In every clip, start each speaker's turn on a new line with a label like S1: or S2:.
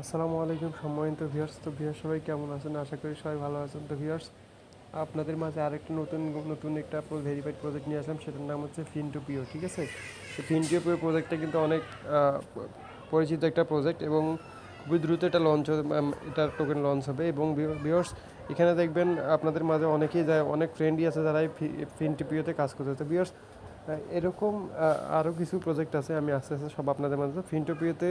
S1: আসসালামু আলাইকুম সম্মানিত ভিউয়ার্স। তো ভিউয়ার্স সবাই কেমন আছেন? আশা করি সবাই ভালো আছেন। তো ভিউয়ার্স আপনাদের মাঝে আরেকটা নতুন একটা ভেরিফাইড প্রজেক্ট নিয়ে আসলাম, সেটার নাম হচ্ছে ফিনটোপিও। ঠিক আছে, তো ফিনটোপিও প্রজেক্টটা কিন্তু অনেক পরিচিত একটা প্রজেক্ট এবং খুবই দ্রুত এটা লঞ্চ হবে, এটার টোকেন লঞ্চ হবে। এবং ভিউয়ার্স এখানে দেখবেন আপনাদের মাঝে অনেকেই যায়, অনেক ফ্রেন্ডই আছে যারা এই ফিনটোপিওতে কাজ করছে। তো ভিউয়ার্স এরকম আরও কিছু প্রজেক্ট আছে, আমি আস্তে আস্তে সব আপনাদের মাঝে ফিনটোপিওতে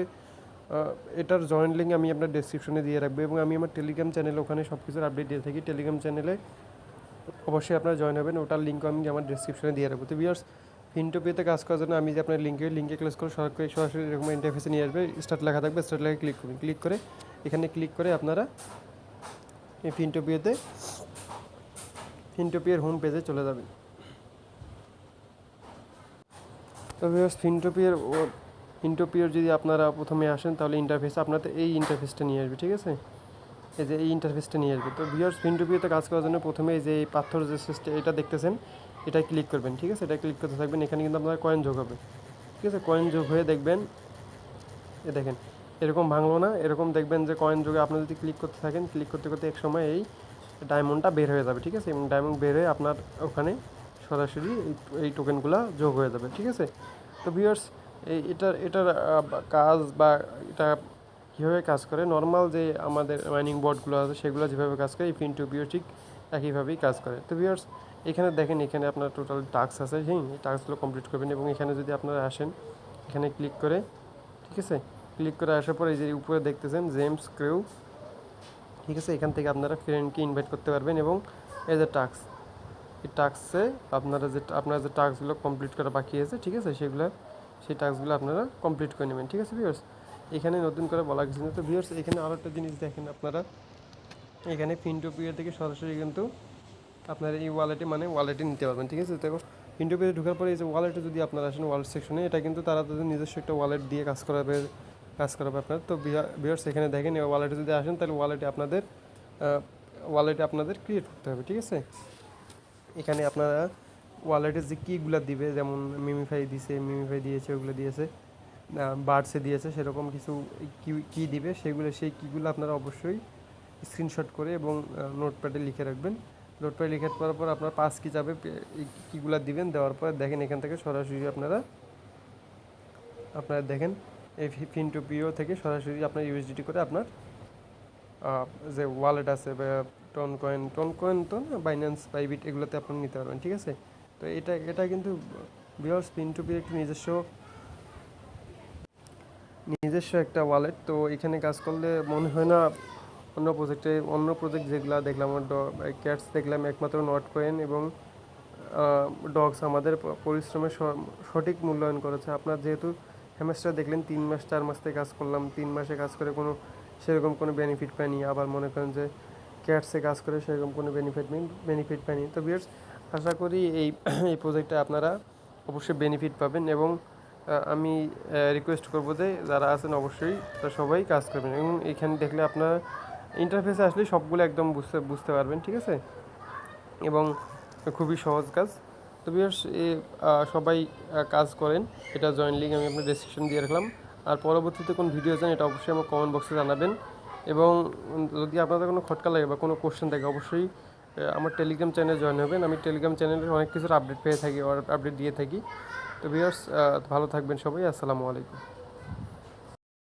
S1: এটার জয়েন্ট লিঙ্ক আমি আপনার ডেসক্রিপশনে দিয়ে রাখবো এবং আমি আমার টেলিগ্রাম চ্যানেলে ওখানে সব কিছুর আপডেট দিয়ে থাকি। টেলিগ্রাম চ্যানেলে অবশ্যই আপনারা জয়েন হবেন, ওটার লিঙ্কও আমি আমার ডেসক্রিপশনে দিয়ে রাখবো। তো ভিউয়ার্স ফিনটোপিওতে কাজ করার জন্য আমি যে আপনার লিঙ্কে ক্লিক করে সরাসরি এরকম ইন্টারফেসে নিয়ে আসবে। স্টার্ট লেখা থাকবে, স্টার্ট লেখা ক্লিক করুন। ক্লিক করে এখানে ক্লিক করে আপনারা এই ফিনটোপিওর হোম পেজে চলে যাবেন। তো ভিউয়ার্স ফিনটোপিওর যদি আপনারা প্রথমে আসেন তাহলে ইন্টারফেসে আপনাদের এই ইন্টারফেসটা নিয়ে আসবে। ঠিক আছে, এই যে এই ইন্টারফেসটা নিয়ে আসবে। তো ভিউয়ার্স ফিনটোপিওতে কাজ করার জন্য প্রথমে এই যে এই পাথর যে সিস্টেম এটা দেখতেছেন, এটা ক্লিক করবেন। ঠিক আছে, এটা ক্লিক করতে থাকবেন। এখানে কিন্তু আপনার কয়েন যোগ হবে। ঠিক আছে, কয়েন যোগ হয়ে দেখবেন, এ দেখেন এরকম ভাঙলো না, এরকম দেখবেন যে কয়েন যোগে আপনি যদি ক্লিক করতে থাকেন, ক্লিক করতে করতে এক সময় এই ডায়মন্ডটা বের হয়ে যাবে। ঠিক আছে, এবং ডায়মন্ড বের হয়ে আপনার ওখানে সরাসরি এই টোকেনগুলো যোগ হয়ে যাবে। ঠিক আছে, তো ভিউয়ার্স এটার কাজ বা এটা কীভাবে কাজ করে, নর্মাল যে আমাদের মাইনিং বোর্ডগুলো আছে সেগুলো যেভাবে কাজ করে এই ফিনটোপিও ঠিক একইভাবেই কাজ করে। তো ভিউয়ার্স এখানে দেখেন, এখানে আপনার টোটাল টাস্ক আছে, হ্যাঁ এই টাস্কগুলো কমপ্লিট করবেন এবং এখানে যদি আপনারা আসেন, এখানে ক্লিক করে, ঠিক আছে, ক্লিক করে আসার পর এই যে উপরে দেখতেছেন জেমস ক্রিউ, ঠিক আছে, এখান থেকে আপনারা ফ্রেন্ডকে ইনভাইট করতে পারবেন এবং এই যে টাস্ক, এই টাস্কে আপনারা যে টাস্কগুলো কমপ্লিট করা বাকি আছে, ঠিক আছে, সেই টাস্কগুলো আপনারা কমপ্লিট করে নেবেন। ঠিক আছে ভিউয়ার্স, এখানে নতুন করে বলা কিছু না। তো ভিউয়ার্স এখানে আরও একটা জিনিস দেখেন, আপনারা এখানে ফিনটোপিও থেকে সরাসরি কিন্তু আপনারা এই ওয়ালেটে নিতে পারবেন। ঠিক আছে, তো ফিনটোপিওতে ঢোকার পরে এই যে ওয়ালেটে যদি আপনারা আসেন ওয়ালেট সেকশনে, এটা কিন্তু তারা তাদের নিজস্ব একটা ওয়ালেট দিয়ে কাজ করাবে আপনার। তো ভিউয়ার্স এখানে দেখেন, ওয়ালেটে যদি আসেন তাহলে ওয়ালেটে আপনাদের ক্রিয়েট করতে হবে। ঠিক আছে, এখানে আপনারা ওয়ালেটের যে কিগুলো দিবে, যেমন মিমিফাই দিয়েছে, ওগুলো দিয়েছে, বার্ডসে দিয়েছে, সেরকম কিছু কি দিবে সেই কিগুলো আপনারা অবশ্যই স্ক্রিনশট করে এবং নোটপ্যাডে লিখে রাখবেন। নোটপ্যাডে লিখে করার পর আপনার 5 কি যাবে, এই কিগুলো দিবেন। দেওয়ার পর দেখেন এখান থেকে সরাসরি আপনারা দেখেন এই ফিনটোপিও থেকে সরাসরি আপনার ইউএসডিটি করে আপনার যে ওয়ালেট আছে বা টন কয়েন তো না, বাইন্যান্স বাইবিট, এগুলোতে আপনারা নিতে পারবেন। ঠিক আছে, তো এটা কিন্তু ভিউয়ার্স ফিনটোপিওর একটি নিজস্ব একটা ওয়ালেট। তো এখানে কাজ করলে মনে হয় না অন্য প্রজেক্ট যেগুলো দেখলাম, ক্যাটস দেখলাম, একমাত্র নট কয়েন এবং ডগস আমাদের পরিশ্রমের সঠিক মূল্যায়ন করেছে। আপনার যেহেতু হ্যামস্টার দেখলেন 3 মাস 4 মাস থেকে কাজ করলাম, 3 মাসে কাজ করে সেরকম কোনো বেনিফিট পাইনি। আবার মনে করেন যে ক্যাটসে কাজ করে সেরকম কোনো বেনিফিট পাইনি। তো ভিউয়ার্স আশা করি এই প্রজেক্টে আপনারা অবশ্যই বেনিফিট পাবেন এবং আমি রিকোয়েস্ট করবো যে যারা আছেন অবশ্যই সবাই কাজ করবেন এবং এখানে দেখলে আপনারা ইন্টারফেসে আসলে সবগুলো একদম বুঝতে পারবেন। ঠিক আছে, এবং খুবই সহজ কাজ। তো ভিউয়ার্স সবাই কাজ করেন, এটা জয়েন লিঙ্ক আমি আপনার ডেসক্রিপশন দিয়ে রাখলাম। আর পরবর্তীতে কোন ভিডিও চান এটা অবশ্যই আমার কমেন্ট বক্সে জানাবেন এবং যদি আপনাদের কোনো খটকা লাগে বা কোনো কোশ্চেন থাকে অবশ্যই আমার টেলিগ্রাম চ্যানেলে জয়েন হবেন। আমি টেলিগ্রাম চ্যানেলে অনেক কিছুর আপডেট পেয়ে থাকি, আপডেট দিয়ে থাকি। তো ভিউয়ার্স ভালো থাকবেন সবাই, আসসালামু আলাইকুম।